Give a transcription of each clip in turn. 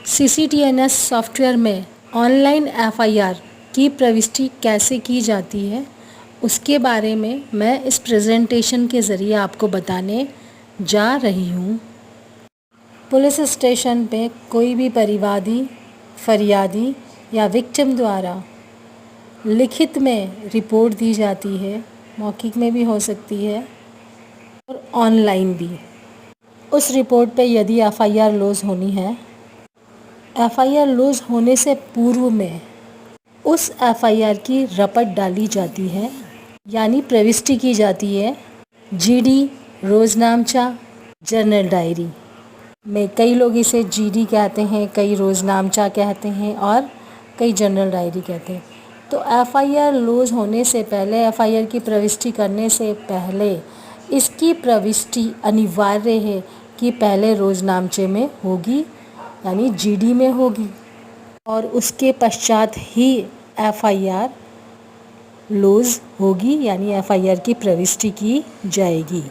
CCTNS software में online FIR की प्रविष्टि कैसे की जाती है, उसके बारे में मैं इस प्रेजेंटेशन के ज़रिए आपको बताने जा रही हूँ। पुलिस स्टेशन पे कोई भी परिवादी, फरियादी या विक्टिम द्वारा लिखित में रिपोर्ट दी जाती है, मौखिक में भी हो सकती है और ऑनलाइन भी। उस रिपोर्ट पे यदि एफआईआर लॉज होनी है, एफआईआर लॉज होने से पूर्व में उस एफआईआर की रपट डाली जाती है, यानी प्रविष्टि की जाती है जीडी, रोज़नामचा, जर्नल डायरी में। कई लोग इसे जीडी कहते हैं, कई रोज़नामचा कहते हैं और कई जर्नल डायरी कहते हैं। तो एफआईआर लॉज होने से पहले, एफआईआर की प्रविष्टि करने से पहले इसकी प्रविष्टि अनिवार्य है कि पहले रोज़नामचे में होगी, यानी जीडी में होगी, और उसके पश्चात ही एफआईआर लॉज होगी, यानी एफआईआर की प्रविष्टि की जाएगी।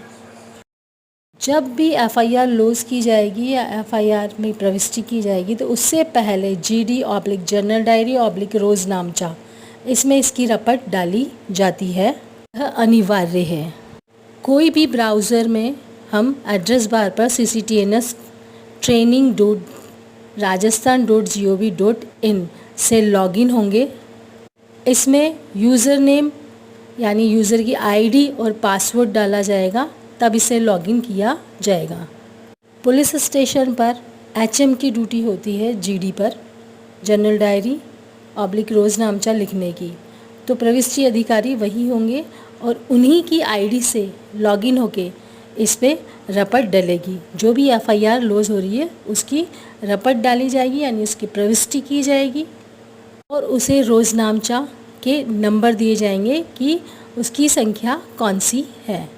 जब भी एफआईआर लॉज की जाएगी या एफआईआर में प्रविष्टि की जाएगी तो उससे पहले GD oblique journal diary oblique रोज़नामचा, इसमें इसकी रपट डाली जाती है। यह अनिवार्य है। कोई भी ब्राउज़र में हम एड्रेस बार पर CCTNS training.rajasthan.gov.in से लॉगिन होंगे। इसमें यूज़र नेम यानी यूज़र की आईडी और पासवर्ड डाला जाएगा, तब इसे लॉगिन किया जाएगा। पुलिस स्टेशन पर HM की ड्यूटी होती है जीडी पर जर्नल डायरी ऑब्लिक रोज़नामचा लिखने की, तो प्रविष्टि अधिकारी वही होंगे और उन्हीं की आईडी से लॉगिन होके इस पे रपट डलेगी। जो भी एफआईआर लॉज हो रही है उसकी रपट डाली जाएगी, यानी उसकी प्रविष्टि की जाएगी और उसे रोज़नामचा के नंबर दिए जाएंगे कि उसकी संख्या कौन सी है।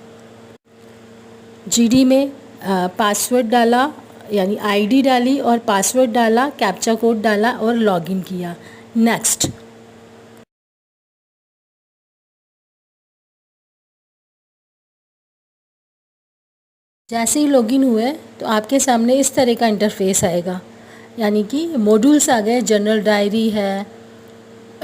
जीडी में पासवर्ड डाला, यानी आईडी डाली और पासवर्ड डाला, कैप्चा कोड डाला और लॉगिन किया। नेक्स्ट, जैसे ही लॉगिन हुए तो आपके सामने इस तरह का इंटरफेस आएगा, यानी कि मॉड्यूल्स आ गए। जनरल डायरी है,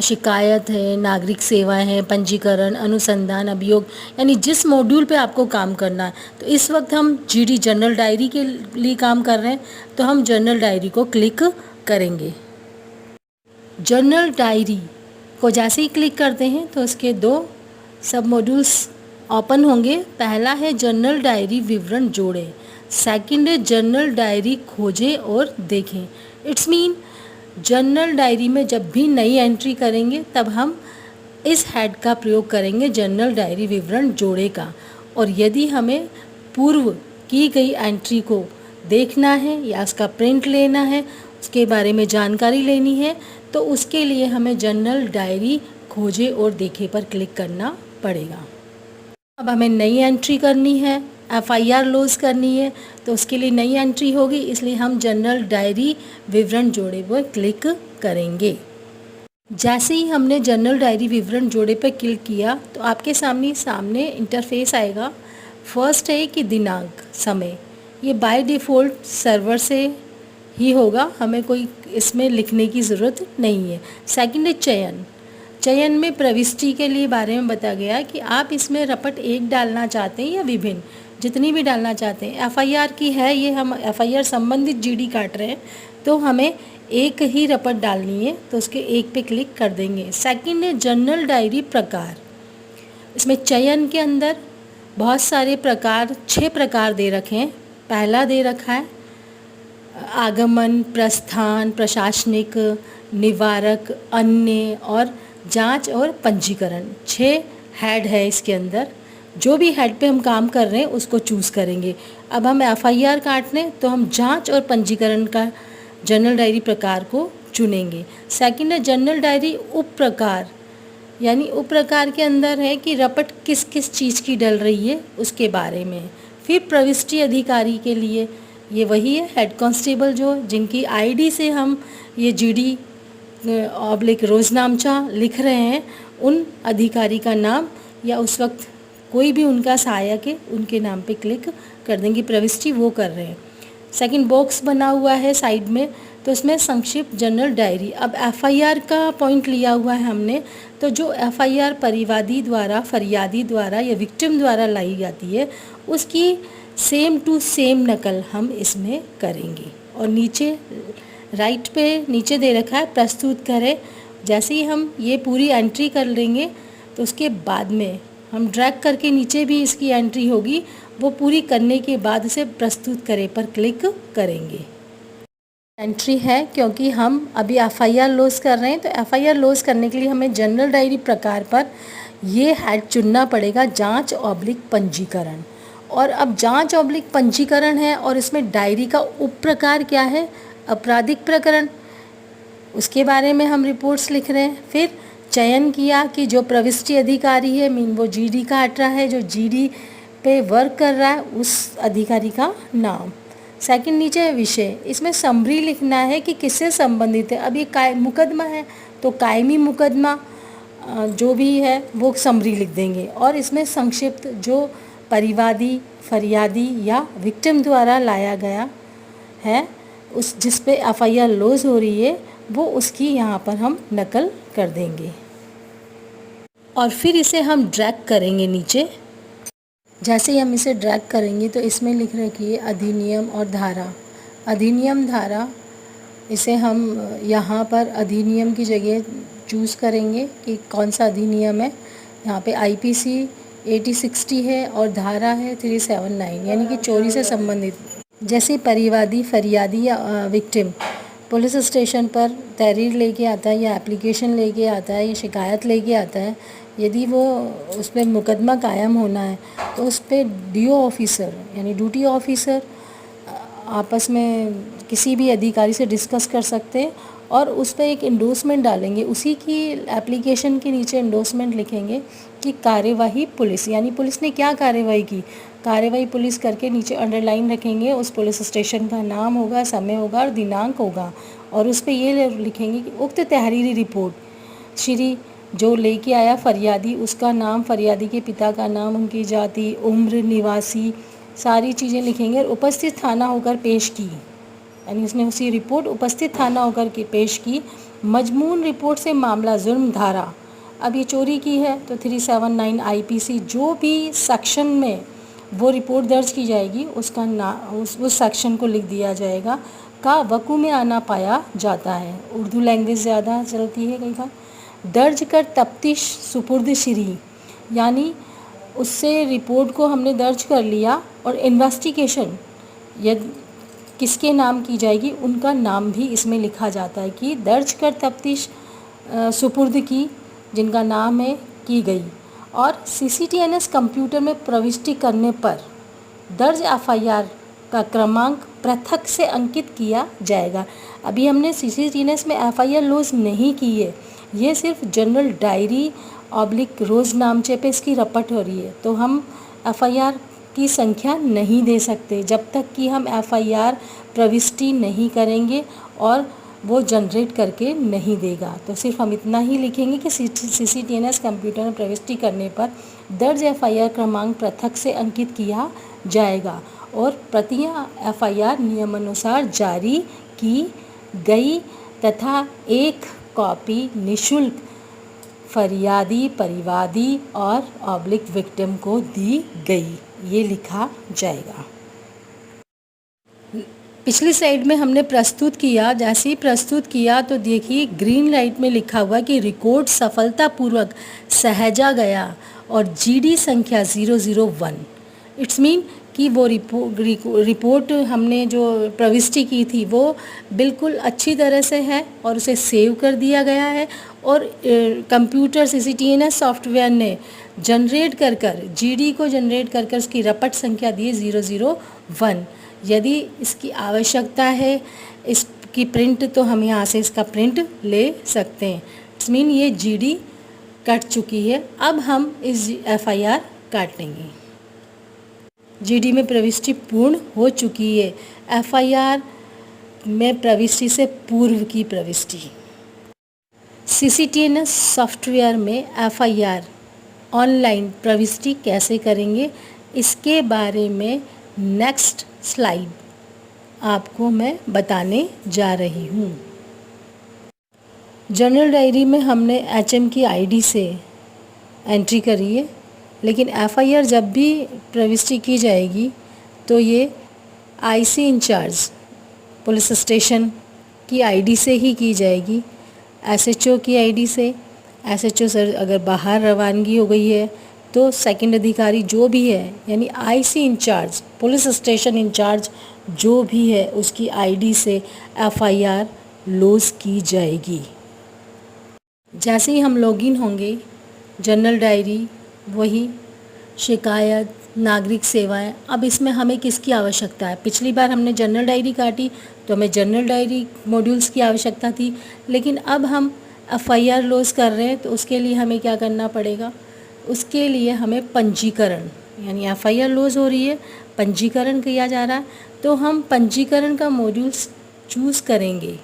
शिकायत है, नागरिक सेवाएं हैं, पंजीकरण, अनुसंधान, अभियोग, यानी जिस मॉड्यूल पे आपको काम करना है। तो इस वक्त हम जीडी जनरल डायरी के लिए काम कर रहे हैं, तो हम जनरल डायरी को क्लिक करेंगे। जनरल डायरी को जैसे ही क्लिक करते हैं तो उसके दो सब मॉड्यूल्स ओपन होंगे। पहला है जनरल डायरी विवरण जोड़े, सेकंड है जनरल डायरी खोजें और देखें। इट्स मीन जनरल डायरी में जब भी नई एंट्री करेंगे तब हम इस हेड का प्रयोग करेंगे, जनरल डायरी विवरण जोड़े का। और यदि हमें पूर्व की गई एंट्री को देखना है या उसका प्रिंट लेना है, उसके बारे में जानकारी लेनी है, तो उसके लिए हमें जनरल डायरी खोजे और देखे पर क्लिक करना पड़ेगा। अब हमें नई एंट्री करनी है, एफआईआर लॉज करनी है, तो उसके लिए नई एंट्री होगी, इसलिए हम जनरल डायरी विवरण जोड़े पर क्लिक करेंगे। जैसे ही हमने जनरल डायरी विवरण जोड़े पर क्लिक किया तो आपके सामने इंटरफेस आएगा। फर्स्ट है कि दिनांक, समय, ये बाय डिफ़ॉल्ट सर्वर से ही होगा, हमें कोई इसमें लिखने की ज़रूरत नहीं है। सेकंड है चयन में प्रविष्टि के लिए बारे में बताया गया कि आप इसमें रपट एक डालना चाहते हैं या विभिन्न, जितनी भी डालना चाहते हैं। एफआईआर की है ये, हम एफआईआर संबंधित जीडी काट रहे हैं तो हमें एक ही रपट डालनी है, तो उसके एक पे क्लिक कर देंगे। सेकंड है जनरल डायरी प्रकार। इसमें चयन के अंदर बहुत सारे प्रकार, 6 प्रकार दे रखे हैं। पहला दे रखा है आगमन, प्रस्थान, प्रशासनिक, निवारक, अन्य और जांच और पंजीकरण। 6 हेड है इसके अंदर। जो भी हेड पे हम काम कर रहे हैं उसको चूज़ करेंगे। अब हम एफआईआर काट लें तो हम जांच और पंजीकरण का जनरल डायरी प्रकार को चुनेंगे। सेकंड है जनरल डायरी उप प्रकार, यानी उप प्रकार के अंदर है कि रपट किस किस चीज़ की डल रही है उसके बारे में। फिर प्रविष्टि अधिकारी के लिए ये वही है, हेड कांस्टेबल जो जिनकी आईडी से हम ये जीडी ऑब्लिक रोज़नामचा लिख रहे हैं, उन अधिकारी का नाम या उस वक्त कोई भी उनका सहायक है उनके नाम पे क्लिक कर देंगे, प्रविष्टि वो कर रहे हैं। सेकंड बॉक्स बना हुआ है साइड में तो इसमें संक्षिप्त जनरल डायरी। अब एफआईआर का पॉइंट लिया हुआ है हमने, तो जो एफआईआर परिवादी द्वारा, फरियादी द्वारा या विक्टिम द्वारा लाई जाती है उसकी सेम टू सेम नकल हम इसमें करेंगे। और नीचे राइट पे नीचे दे रखा है प्रस्तुत करें। जैसे ही हम ये पूरी एंट्री कर लेंगे तो उसके बाद में हम ड्रैग करके नीचे भी इसकी एंट्री होगी, वो पूरी करने के बाद उसे प्रस्तुत करें पर क्लिक करेंगे। एंट्री है क्योंकि हम अभी एफआईआर लॉज कर रहे हैं, तो एफआईआर लॉज करने के लिए हमें जनरल डायरी प्रकार पर ये हेड चुनना पड़ेगा, जांच ऑब्लिक पंजीकरण। और अब जांच ऑब्लिक पंजीकरण है और इसमें डायरी का उप प्रकार क्या है, आपराधिक प्रकरण, उसके बारे में हम रिपोर्ट्स लिख रहे हैं। फिर चयन किया कि जो प्रविष्टि अधिकारी है, मीन वो जीडी का हट रहा है, जो जीडी पे वर्क कर रहा है उस अधिकारी का नाम। सेकंड नीचे है विषय, इसमें समरी लिखना है कि किससे संबंधित है। अब ये मुकदमा है तो कायमी मुकदमा जो भी है वो समरी लिख देंगे। और इसमें संक्षिप्त जो परिवादी, फरियादी या विक्टिम द्वारा लाया गया है, उस जिस पे एफआईआर लॉज हो रही है, वो उसकी यहाँ पर हम नकल कर देंगे। और फिर इसे हम ड्रैग करेंगे नीचे। जैसे ही हम इसे ड्रैग करेंगे तो इसमें लिख रखिए अधिनियम और धारा। अधिनियम, धारा, इसे हम यहाँ पर अधिनियम की जगह चूज़ करेंगे कि कौन सा अधिनियम है। यहाँ पे आईपीसी 8060 है और धारा है 379, यानी कि चोरी से संबंधित। जैसे परिवादी, फरियादी या विक्टिम पुलिस स्टेशन पर तहरीर लेके आता है या एप्लीकेशन लेके आता है या शिकायत लेके आता है, यदि वो उस पर मुकदमा कायम होना है तो उस पर डीओ ऑफिसर यानी ड्यूटी ऑफिसर आपस में किसी भी अधिकारी से डिस्कस कर सकते हैं और उस पर एक इंडोर्समेंट डालेंगे। उसी की एप्लीकेशन के नीचे इंडोर्समेंट लिखेंगे कि कार्यवाही पुलिस, यानी पुलिस ने क्या कार्यवाही की, कार्यवाही पुलिस करके नीचे अंडरलाइन रखेंगे। उस पुलिस स्टेशन का नाम होगा, समय होगा और दिनांक होगा। और उस पर ये लिखेंगे कि उक्त तहरीरी रिपोर्ट श्री जो लेके आया फरियादी, उसका नाम, फरियादी के पिता का नाम, उनकी जाति, उम्र, निवासी, सारी चीज़ें लिखेंगे। और उपस्थित थाना होकर पेश की, यानी उसने उसी रिपोर्ट उपस्थित थाना होकर के पेश की। मजमून रिपोर्ट से मामला जुर्म, धारा, अब ये चोरी की है तो 379 आईपीसी जो भी सेक्शन में वो रिपोर्ट दर्ज की जाएगी उसका उस सेक्शन को लिख दिया जाएगा। का वकू में आना पाया जाता है, उर्दू लैंग्वेज ज़्यादा चलती है कई बार। दर्ज कर तफ्तीश सुपुर्द श्री, यानी उससे रिपोर्ट को हमने दर्ज कर लिया और इन्वेस्टिगेशन यदि किसके नाम की जाएगी उनका नाम भी इसमें लिखा जाता है कि दर्ज कर तफ्तीश सुपुर्द की, जिनका नाम है, की गई। और सीसीटीएनएस कंप्यूटर में प्रविष्टि करने पर दर्ज एफआईआर का क्रमांक पृथक से अंकित किया जाएगा। अभी हमने सीसीटीएनएस में एफआईआर लॉज नहीं की है, ये सिर्फ जनरल डायरी ऑब्लिक रोज़ नामचे पे इसकी रपट हो रही है, तो हम एफआईआर की संख्या नहीं दे सकते जब तक कि हम एफआईआर प्रविष्टि नहीं करेंगे और वो जनरेट करके नहीं देगा। तो सिर्फ हम इतना ही लिखेंगे कि सीसीटीएनएस कंप्यूटर में प्रविष्टि करने पर दर्ज एफआईआर क्रमांक पृथक से अंकित किया जाएगा और प्रतियां एफआईआर नियमानुसार जारी की गई तथा एक कॉपी निःशुल्क फरियादी, परिवादी और ऑब्लिक विक्टिम को दी गई, ये लिखा जाएगा। पिछली स्लाइड में हमने प्रस्तुत किया, जैसे ही प्रस्तुत किया तो देखिए ग्रीन लाइट में लिखा हुआ कि रिकॉर्ड सफलतापूर्वक सहेजा गया और जीडी संख्या 001। इट्स मीन कि वो रिपोर्ट हमने जो प्रविष्टि की थी वो बिल्कुल अच्छी तरह से है और उसे सेव कर दिया गया है और कंप्यूटर सीसीटीएनएस सॉफ्टवेयर ने जनरेट कर जीडी को जनरेट कर उसकी रपट संख्या दी 001। यदि इसकी आवश्यकता है इसकी प्रिंट तो हम यहाँ से इसका प्रिंट ले सकते हैं। इट्स मीन ये जीडी कट चुकी है। अब हम इस एफआईआर काट लेंगे। जीडी में प्रविष्टि पूर्ण हो चुकी है। एफआईआर में प्रविष्टि से पूर्व की प्रविष्टि। सीसीटीएनएस सॉफ्टवेयर में एफआईआर ऑनलाइन प्रविष्टि कैसे करेंगे, इसके बारे में नेक्स्ट स्लाइड आपको मैं बताने जा रही हूँ। जनरल डायरी में हमने एचएम की आईडी से एंट्री करी है, लेकिन एफआईआर जब भी प्रविष्टि की जाएगी तो ये आईसी इंचार्ज पुलिस स्टेशन की आईडी से ही की जाएगी, एसएचओ की आईडी से। एसएचओ सर अगर बाहर रवानगी हो गई है तो सेकंड अधिकारी जो भी है, यानी IC incharge police station incharge जो भी है, उसकी आईडी से एफआईआर लॉज की जाएगी। जैसे ही हम लॉगिन होंगे, जनरल डायरी, वही शिकायत, नागरिक सेवाएं। अब इसमें हमें किसकी आवश्यकता है? पिछली बार हमने जनरल डायरी काटी तो हमें जनरल डायरी मॉड्यूल्स की आवश्यकता थी, लेकिन अब हम एफआईआर लॉज कर रहे हैं तो उसके लिए हमें क्या करना पड़ेगा? उसके लिए हमें पंजीकरण, यानी एफआईआर लॉज हो रही है, पंजीकरण किया जा रहा है, तो हम पंजीकरण का मॉड्यूल्स चूज़ करेंगे।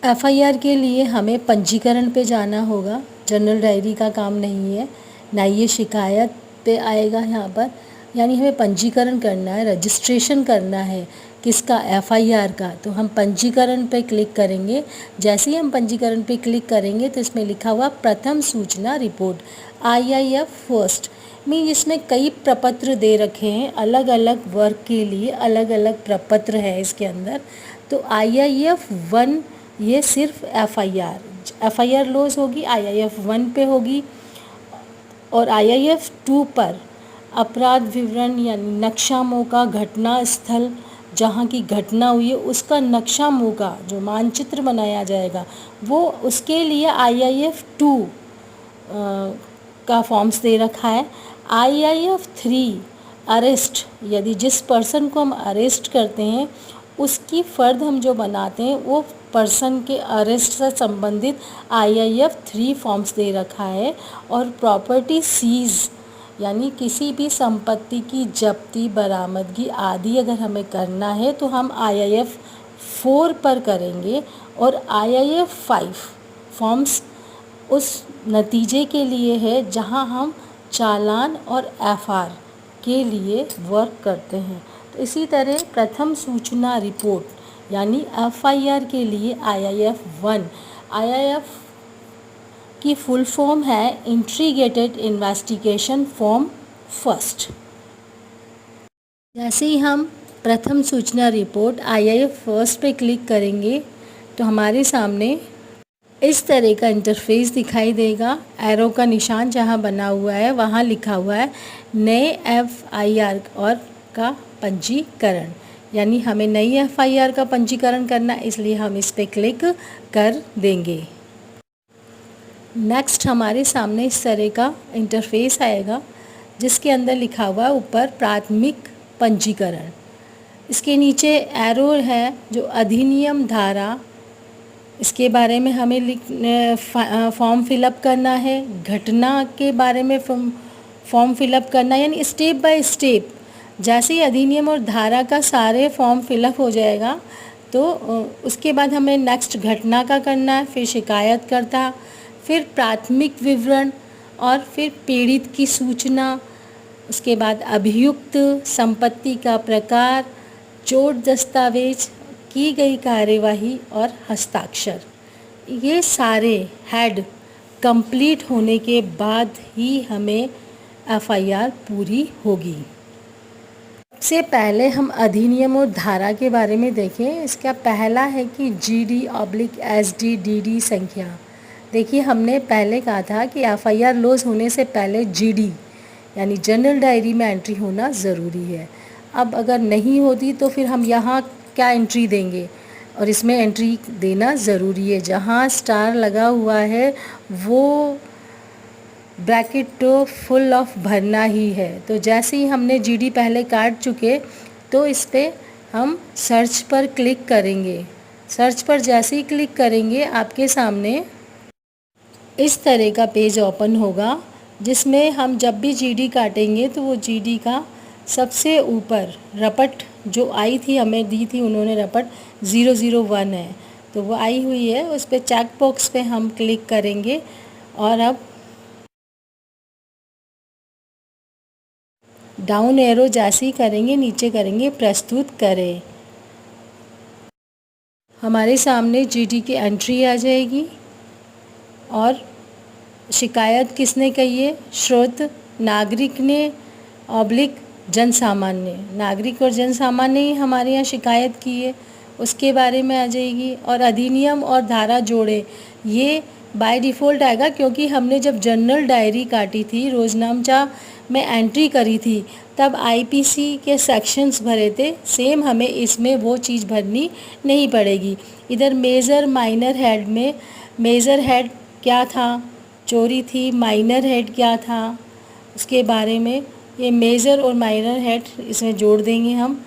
एफआईआर के लिए हमें पंजीकरण पे जाना होगा, जनरल डायरी का काम नहीं है, ना ये शिकायत पे आएगा यहाँ पर। यानी हमें पंजीकरण करना है, रजिस्ट्रेशन करना है, किसका? एफआईआर का। तो हम पंजीकरण पे क्लिक करेंगे। जैसे ही हम पंजीकरण पे क्लिक करेंगे तो इसमें लिखा हुआ प्रथम सूचना रिपोर्ट, आईआईएफ फर्स्ट में। इसमें कई प्रपत्र दे रखे हैं, अलग अलग वर्ग के लिए अलग अलग प्रपत्र है इसके अंदर। तो आईआईएफ 1 ये सिर्फ एफआईआर लॉज होगी, आईआईएफ 1 पे होगी, और आईआईएफ 2 पर अपराध विवरण यानी नक्शा मौका, घटना स्थल जहाँ की घटना हुई है उसका नक्शा मौका जो मानचित्र बनाया जाएगा, वो उसके लिए आईआईएफ 2 का फॉर्म्स दे रखा है। आईआईएफ 3 अरेस्ट, यदि जिस पर्सन को हम अरेस्ट करते हैं उसकी फ़र्द हम जो बनाते हैं वो पर्सन के अरेस्ट से संबंधित आईआईएफ 3 फॉर्म्स दे रखा है। और प्रॉपर्टी सीज यानी किसी भी संपत्ति की जब्ती, बरामदगी आदि अगर हमें करना है तो हम आईआईएफ 4 पर करेंगे। और आईआईएफ 5 फॉर्म्स उस नतीजे के लिए है जहां हम चालान और एफआर के लिए वर्क करते हैं। तो इसी तरह प्रथम सूचना रिपोर्ट यानी एफआईआर के लिए आईआईएफ 1, आईआईएफ की फुल फॉर्म है इंटीग्रेटेड इन्वेस्टिगेशन फॉर्म फर्स्ट। जैसे ही हम प्रथम सूचना रिपोर्ट आईआईएफ फर्स्ट पे क्लिक करेंगे तो हमारे सामने इस तरह का इंटरफेस दिखाई देगा। एरो का निशान जहां बना हुआ है वहां लिखा हुआ है नए एफआईआर और का पंजीकरण, यानी हमें नई एफआईआर का पंजीकरण करना, इसलिए हम इस पर क्लिक कर देंगे। नेक्स्ट हमारे सामने इस तरह का इंटरफेस आएगा जिसके अंदर लिखा हुआ है ऊपर प्राथमिक पंजीकरण। इसके नीचे एरो है जो अधिनियम धारा, इसके बारे में हमें फॉर्म फिलअप करना है। घटना के बारे में फॉर्म फिलअप करना, यानी स्टेप बाय स्टेप जैसे ही अधिनियम और धारा का सारे फॉर्म फिलअप हो जाएगा तो उसके बाद हमें नेक्स्ट घटना का करना है, फिर शिकायतकर्ता, फिर प्राथमिक विवरण और फिर पीड़ित की सूचना, उसके बाद अभियुक्त, संपत्ति का प्रकार, चोट दस्तावेज, की गई कार्यवाही और हस्ताक्षर। ये सारे हेड कंप्लीट होने के बाद ही हमें एफआईआर पूरी होगी। सबसे पहले हम अधिनियम और धारा के बारे में देखें। इसका पहला है कि GD/SD DD संख्या। देखिए हमने पहले कहा था कि एफआईआर लॉज होने से पहले GD यानी जनरल डायरी में एंट्री होना ज़रूरी है। अब अगर नहीं होती तो फिर हम यहाँ क्या एंट्री देंगे, और इसमें एंट्री देना ज़रूरी है। जहाँ स्टार लगा हुआ है वो ब्रैकेट तो फुल ऑफ भरना ही है। तो जैसे ही हमने GD पहले काट चुके तो इस पर हम सर्च पर क्लिक करेंगे। सर्च पर जैसे ही क्लिक करेंगे आपके सामने इस तरह का पेज ओपन होगा जिसमें हम जब भी GD काटेंगे तो वो GD का सबसे ऊपर रपट जो आई थी, हमें दी थी उन्होंने रपट 001 है, तो वो आई हुई है, उस पर चेक बॉक्स पे हम क्लिक करेंगे। और अब डाउन एरो जैसे ही करेंगे नीचे करेंगे प्रस्तुत करें। हमारे सामने जीडी की एंट्री आ जाएगी और शिकायत किसने कही है? स्रोत नागरिक ने ऑब्लिक जन सामान्य, नागरिक और जन सामान्य ही हमारे यहाँ शिकायत की है, उसके बारे में आ जाएगी। और अधिनियम और धारा जोड़े, ये बाय डिफ़ॉल्ट आएगा क्योंकि हमने जब जनरल डायरी काटी थी, रोजनामचा में एंट्री करी थी, तब आईपीसी के सेक्शंस भरे थे। सेम हमें इसमें वो चीज़ भरनी नहीं पड़ेगी। इधर मेजर माइनर हेड में, मेजर हेड क्या था? चोरी थी। माइनर हेड क्या था? उसके बारे में ये मेजर और माइनर हेड इसमें जोड़ देंगे हम।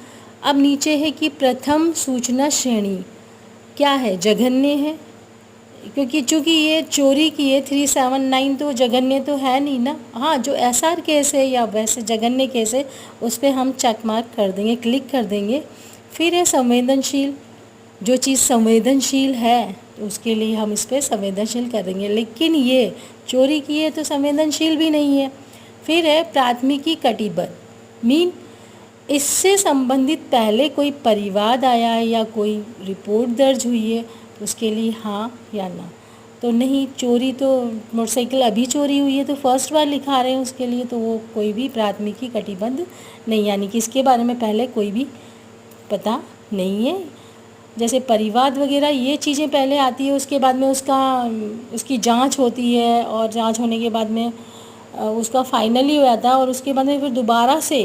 अब नीचे है कि प्रथम सूचना श्रेणी क्या है? जघन्य है, क्योंकि चूँकि ये चोरी की है 379, तो जघन्य तो है नहीं ना। हाँ, जो एसआर केस है या वैसे जघन्य केस है उस पर हम चेक मार्क कर देंगे, क्लिक कर देंगे। फिर है संवेदनशील, जो चीज़ संवेदनशील है तो उसके लिए हम इस पर संवेदनशील करेंगे, लेकिन ये चोरी की है तो संवेदनशील भी नहीं है। फिर है प्राथमिकी कटिबद्ध, मीन इससे संबंधित पहले कोई परिवाद आया है या कोई रिपोर्ट दर्ज हुई है तो उसके लिए हाँ या ना। तो नहीं, चोरी तो मोटरसाइकिल अभी चोरी हुई है तो फर्स्ट बार लिखा रहे हैं उसके लिए, तो वो कोई भी प्राथमिकी कटिबद्ध नहीं, यानी कि इसके बारे में पहले कोई भी पता नहीं है। जैसे परिवाद वगैरह ये चीज़ें पहले आती है, उसके बाद में उसकी जांच होती है और जांच होने के बाद में उसका फाइनली हो जाता है और उसके बाद में फिर दोबारा से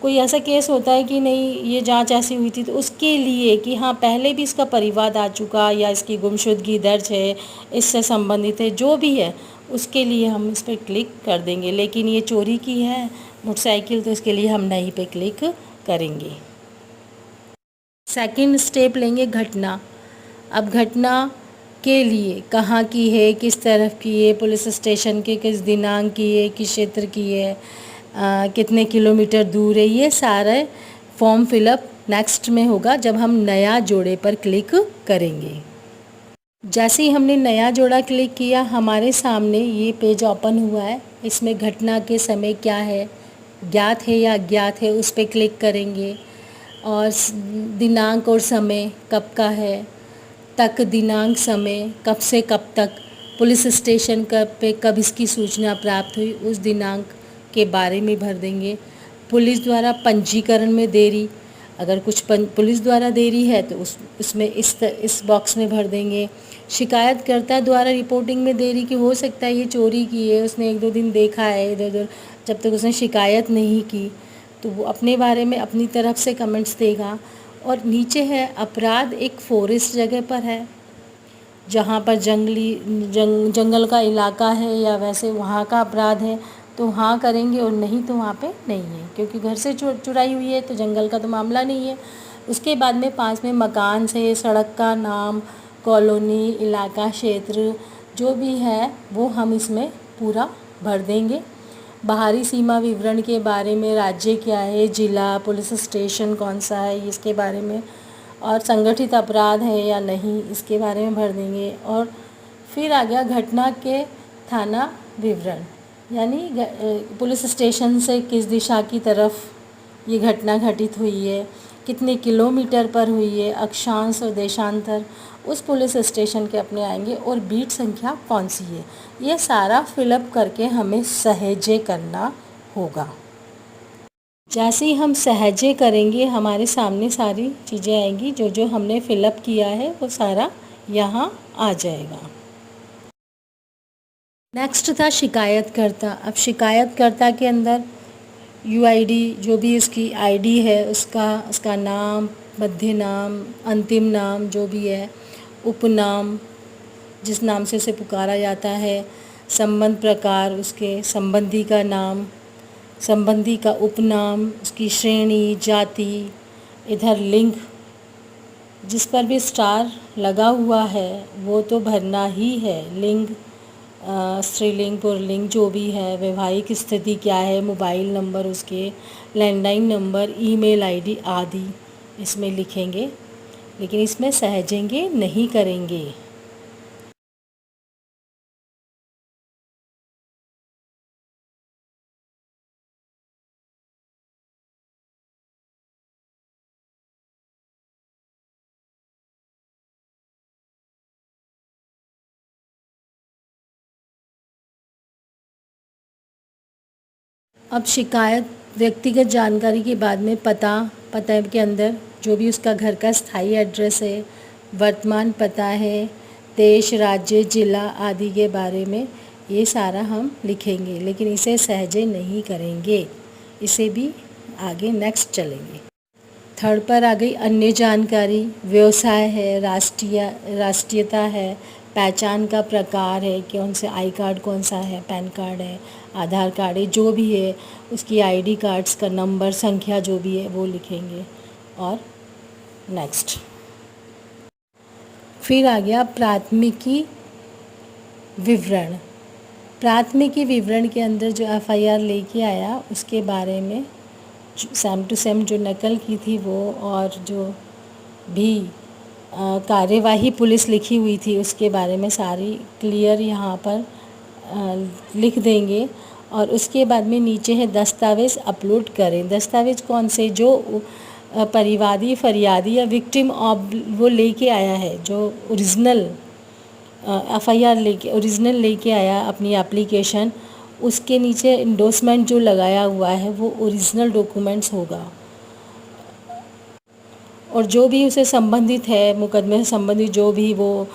कोई ऐसा केस होता है कि नहीं ये जांच ऐसी हुई थी, तो उसके लिए कि हाँ पहले भी इसका परिवाद आ चुका या इसकी गुमशुदगी दर्ज है, इससे संबंधित है, जो भी है उसके लिए हम इस पर क्लिक कर देंगे। लेकिन ये चोरी की है मोटरसाइकिल तो इसके लिए हम नहीं पे क्लिक करेंगे। सेकंड स्टेप लेंगे घटना। अब घटना के लिए कहाँ की है, किस तरफ की है, पुलिस स्टेशन के किस दिनांक की है, किस क्षेत्र की है, कितने किलोमीटर दूर है, ये सारा फॉर्म फिलअप नेक्स्ट में होगा जब हम नया जोड़े पर क्लिक करेंगे। जैसे ही हमने नया जोड़ा क्लिक किया हमारे सामने ये पेज ओपन हुआ है। इसमें घटना के समय क्या है, ज्ञात है या अज्ञात है, उस पर क्लिक करेंगे। और दिनांक और समय कब का है, तक दिनांक समय कब से कब तक, पुलिस स्टेशन कब इसकी सूचना प्राप्त हुई, उस दिनांक के बारे में भर देंगे। पुलिस द्वारा पंजीकरण में देरी, अगर कुछ पुलिस द्वारा देरी है तो उसमें इस बॉक्स में भर देंगे। शिकायतकर्ता द्वारा रिपोर्टिंग में देरी की, हो सकता है ये चोरी की है, उसने 1-2 दिन देखा है इधर उधर, जब तक उसने शिकायत नहीं की तो वो अपने बारे में अपनी तरफ से कमेंट्स देगा। और नीचे है अपराध एक फॉरेस्ट जगह पर है, जहाँ पर जंगल का इलाका है या वैसे वहाँ का अपराध है तो हाँ करेंगे, और नहीं तो वहाँ पे नहीं है, क्योंकि घर से चुराई हुई है तो जंगल का तो मामला नहीं है। उसके बाद में पास में मकान से, सड़क का नाम, कॉलोनी, इलाका, क्षेत्र जो भी है वो हम इसमें पूरा भर देंगे। बाहरी सीमा विवरण के बारे में, राज्य क्या है, जिला, पुलिस स्टेशन कौन सा है इसके बारे में, और संगठित अपराध है या नहीं इसके बारे में भर देंगे। और फिर आ गया घटना के थाना विवरण, यानी पुलिस स्टेशन से किस दिशा की तरफ ये घटना घटित हुई है, कितने किलोमीटर पर हुई है, अक्षांश और देशांतर उस पुलिस स्टेशन के अपने आएंगे, और बीट संख्या कौन सी है, ये सारा फिलअप करके हमें सहेजे करना होगा। जैसे ही हम सहेजे करेंगे हमारे सामने सारी चीज़ें आएंगी, जो जो हमने फिलअप किया है वो सारा यहाँ आ जाएगा। नेक्स्ट था शिकायतकर्ता। अब शिकायतकर्ता के अंदर यूआईडी, जो भी उसकी आईडी है उसका नाम, मध्य नाम, अंतिम नाम जो भी है, उपनाम जिस नाम से उसे पुकारा जाता है, संबंध प्रकार, उसके संबंधी का नाम, संबंधी का उपनाम, उसकी श्रेणी, जाति, इधर लिंग, जिस पर भी स्टार लगा हुआ है वो तो भरना ही है, लिंग, स्त्रीलिंग, पुल्लिंग जो भी है, वैवाहिक स्थिति क्या है, मोबाइल नंबर उसके, लैंडलाइन नंबर, ईमेल आईडी आदि इसमें लिखेंगे, लेकिन इसमें सहेजेंगे नहीं करेंगे। अब शिकायत व्यक्तिगत जानकारी के बाद में पता के अंदर जो भी उसका घर का स्थायी एड्रेस है, वर्तमान पता है, देश, राज्य, जिला आदि के बारे में ये सारा हम लिखेंगे, लेकिन इसे सहजे नहीं करेंगे, इसे भी आगे नेक्स्ट चलेंगे। थर्ड पर आ गई अन्य जानकारी। व्यवसाय है, राष्ट्रीयता है, पहचान का प्रकार है, कौन से आई कार्ड कौन सा है, पैन कार्ड है, आधार कार्ड है, जो भी है उसकी आईडी कार्ड्स का नंबर, संख्या जो भी है वो लिखेंगे। और नेक्स्ट फिर आ गया प्राथमिकी विवरण। प्राथमिकी विवरण के अंदर जो एफआईआर लेके आया उसके बारे में सेम टू सेम जो नकल की थी वो, और जो भी कार्यवाही पुलिस लिखी हुई थी उसके बारे में सारी क्लियर यहाँ पर लिख देंगे। और उसके बाद में नीचे है दस्तावेज़ अपलोड करें। दस्तावेज़ कौन से? जो परिवादी, फरियादी या विक्टिम वो लेके आया है, जो ओरिजिनल एफआईआर ओरिजिनल लेके आया अपनी एप्लीकेशन, उसके नीचे इंडोर्समेंट जो लगाया हुआ है वो ओरिजिनल डॉक्यूमेंट्स होगा। और जो भी उसे संबंधित है, मुकदमे से संबंधित जो भी वो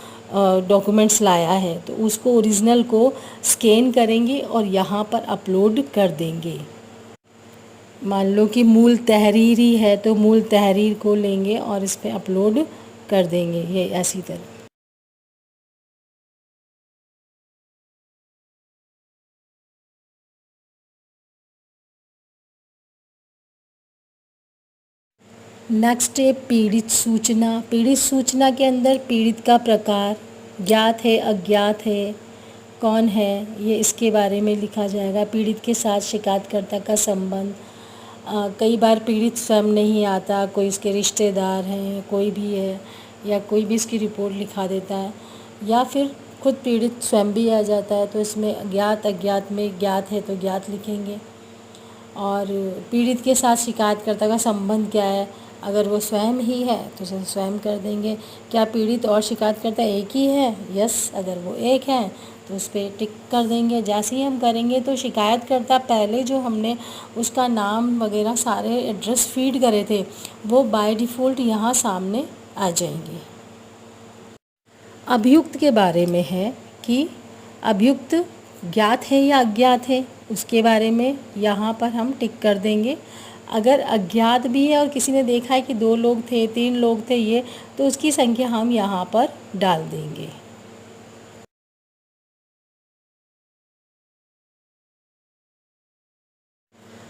डॉक्यूमेंट्स लाया है तो उसको ओरिजिनल को स्कैन करेंगे और यहाँ पर अपलोड कर देंगे। मान लो कि मूल तहरीर ही है तो मूल तहरीर को लेंगे और इस पर अपलोड कर देंगे, ये ऐसी तरह। नेक्स्ट है पीड़ित सूचना। पीड़ित सूचना के अंदर पीड़ित का प्रकार, ज्ञात है, अज्ञात है, कौन है, ये इसके बारे में लिखा जाएगा। पीड़ित के साथ शिकायतकर्ता का संबंध, कई बार पीड़ित स्वयं नहीं आता, कोई इसके रिश्तेदार हैं, कोई भी है, या कोई भी इसकी रिपोर्ट लिखा देता है, या फिर खुद पीड़ित स्वयं भी आ जाता है, तो इसमें ज्ञात अज्ञात में ज्ञात है तो ज्ञात लिखेंगे। और पीड़ित के साथ शिकायतकर्ता का संबंध क्या है, अगर वो स्वयं ही है तो उसे स्वयं कर देंगे। क्या पीड़ित और शिकायतकर्ता एक ही है? यस, अगर वो एक है तो उस पर टिक कर देंगे। जैसे ही हम करेंगे तो शिकायतकर्ता पहले जो हमने उसका नाम वगैरह सारे एड्रेस फीड करे थे वो बाय डिफ़ॉल्ट यहाँ सामने आ जाएंगे। अभियुक्त के बारे में है कि अभियुक्त ज्ञात है या अज्ञात है, उसके बारे में यहाँ पर हम टिक कर देंगे। अगर अज्ञात भी है और किसी ने देखा है कि 2 लोग थे, 3 लोग थे ये, तो उसकी संख्या हम यहाँ पर डाल देंगे।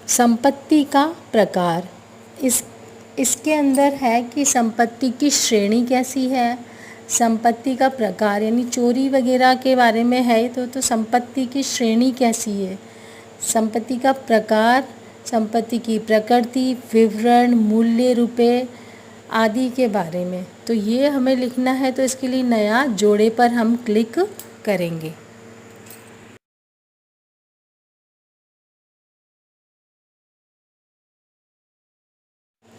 संपत्ति का प्रकार, इसके अंदर है कि संपत्ति की श्रेणी कैसी है, संपत्ति का प्रकार यानी चोरी वगैरह के बारे में है तो संपत्ति की श्रेणी कैसी है, संपत्ति का प्रकार, संपत्ति की प्रकृति, विवरण, मूल्य, रुपए आदि के बारे में, तो ये हमें लिखना है। तो इसके लिए नया जोड़े पर हम क्लिक करेंगे।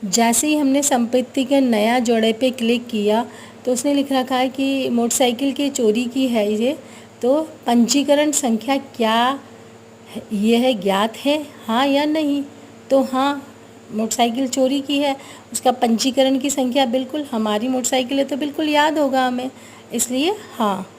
जैसे ही हमने संपत्ति के नया जोड़े पे क्लिक किया तो उसने लिख रखा है कि मोटरसाइकिल की चोरी की है ये, तो पंजीकरण संख्या क्या ये है, ज्ञात है, हाँ या नहीं? तो हाँ, मोटरसाइकिल चोरी की है, उसका पंजीकरण की संख्या बिल्कुल हमारी मोटरसाइकिल है तो बिल्कुल याद होगा हमें, इसलिए हाँ।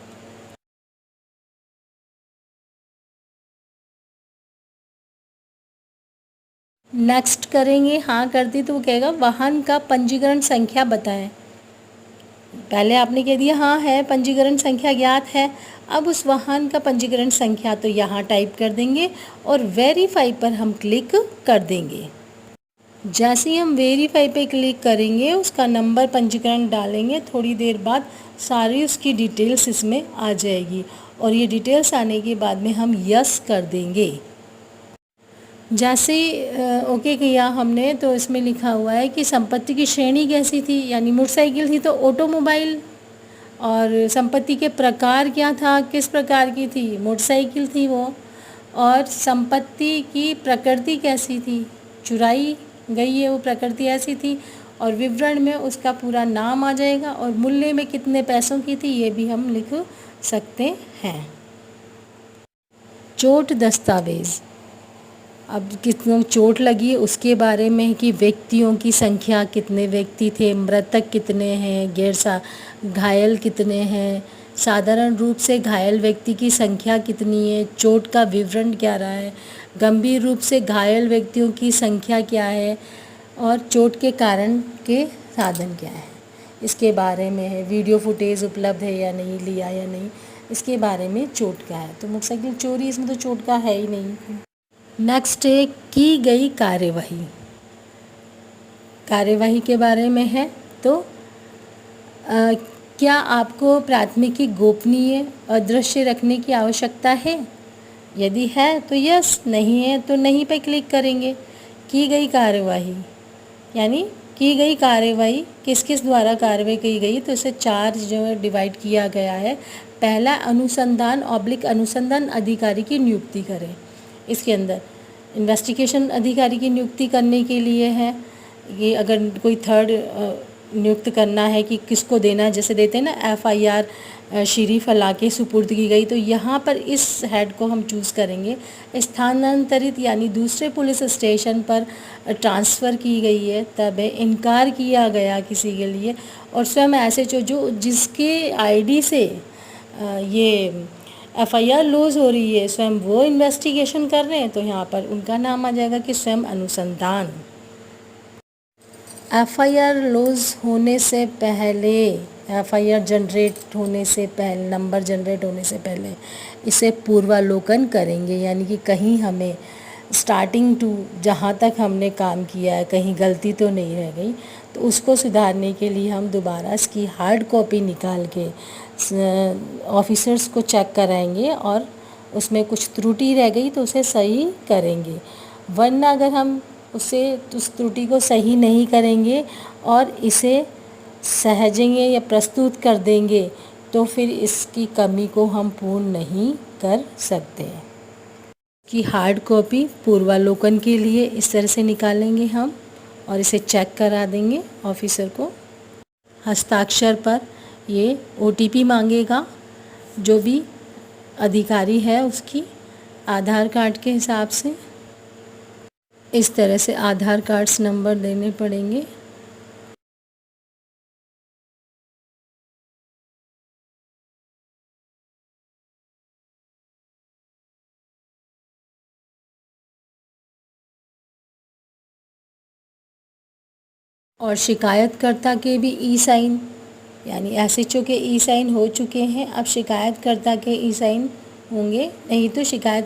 नेक्स्ट करेंगे, हाँ कर दी तो वो कहेगा वाहन का पंजीकरण संख्या बताएं। पहले आपने कह दिया हाँ है, पंजीकरण संख्या ज्ञात है, अब उस वाहन का पंजीकरण संख्या तो यहाँ टाइप कर देंगे और वेरीफाई पर हम क्लिक कर देंगे। जैसे ही हम वेरीफाई पे क्लिक करेंगे उसका नंबर पंजीकरण डालेंगे, थोड़ी देर बाद सारी उसकी डिटेल्स इसमें आ जाएगी और ये डिटेल्स आने के बाद में हम यस कर देंगे। जैसे ओके किया हमने तो इसमें लिखा हुआ है कि संपत्ति की श्रेणी कैसी थी, यानी मोटरसाइकिल थी तो ऑटोमोबाइल, और संपत्ति के प्रकार क्या था, किस प्रकार की थी, मोटरसाइकिल थी वो, और संपत्ति की प्रकृति कैसी थी, चुराई गई है वो प्रकृति ऐसी थी, और विवरण में उसका पूरा नाम आ जाएगा और मूल्य में कितने पैसों की थी ये भी हम लिख सकते हैं। चोट दस्तावेज़, अब कितनों चोट लगी उसके बारे में कि व्यक्तियों की संख्या कितने व्यक्ति थे, मृतक कितने हैं, घायल कितने हैं, साधारण रूप से घायल व्यक्ति की संख्या कितनी है, चोट का विवरण क्या रहा है, गंभीर रूप से घायल व्यक्तियों की संख्या क्या है और चोट के कारण के साधन क्या है, इसके बारे में है। वीडियो फुटेज उपलब्ध है या नहीं, लिया या नहीं, इसके बारे में चोट का है। तो मोटरसाइकिल चोरी, इसमें तो चोट का है ही नहीं। नेक्स्ट है की गई कार्यवाही। कार्यवाही के बारे में है तो क्या आपको प्राथमिकी गोपनीय अदृश्य रखने की आवश्यकता है? यदि है तो यस, नहीं है तो नहीं पे क्लिक करेंगे। की गई कार्यवाही यानी की गई कार्यवाही किस किस द्वारा कार्रवाई की गई, तो इसे 4 जो है डिवाइड किया गया है। पहला, अनुसंधान अधिकारी की नियुक्ति करें। इसके अंदर इन्वेस्टिगेशन अधिकारी की नियुक्ति करने के लिए है। ये अगर कोई थर्ड नियुक्त करना है कि किसको देना है, जैसे देते हैं ना FIR श्री फला के सुपुर्द की गई, तो यहाँ पर इस हेड को हम चूज़ करेंगे। स्थानांतरित यानी दूसरे पुलिस स्टेशन पर ट्रांसफ़र की गई है, तब है इनकार किया गया किसी के लिए, और स्वयं ऐसे जो जिसके ID से ये FIR लॉज हो रही है, स्वयं वो इन्वेस्टिगेशन कर रहे हैं, तो यहाँ पर उनका नाम आ जाएगा कि स्वयं अनुसंधान। FIR लॉज होने से पहले, FIR जनरेट होने से पहले, नंबर जनरेट होने से पहले इसे पूर्वालोकन करेंगे, यानी कि कहीं हमें स्टार्टिंग टू जहाँ तक हमने काम किया है कहीं गलती तो नहीं रह गई, तो उसको सुधारने के लिए हम दोबारा इसकी हार्ड कॉपी निकाल के ऑफिसर्स को चेक कराएंगे और उसमें कुछ त्रुटि रह गई तो उसे सही करेंगे। वरना अगर हम उस त्रुटि को सही नहीं करेंगे और इसे सहेजेंगे या प्रस्तुत कर देंगे तो फिर इसकी कमी को हम पूर्ण नहीं कर सकते। कि हार्ड कॉपी पूर्वालोकन के लिए इस तरह से निकालेंगे हम और इसे चेक करा देंगे ऑफिसर को। हस्ताक्षर पर ये OTP मांगेगा, जो भी अधिकारी है उसकी आधार कार्ड के हिसाब से। इस तरह से आधार कार्ड्स नंबर देने पड़ेंगे। और शिकायतकर्ता के भी E-साइन, यानी SHO के E-साइन हो चुके हैं, अब शिकायतकर्ता के E-साइन होंगे, नहीं तो शिकायत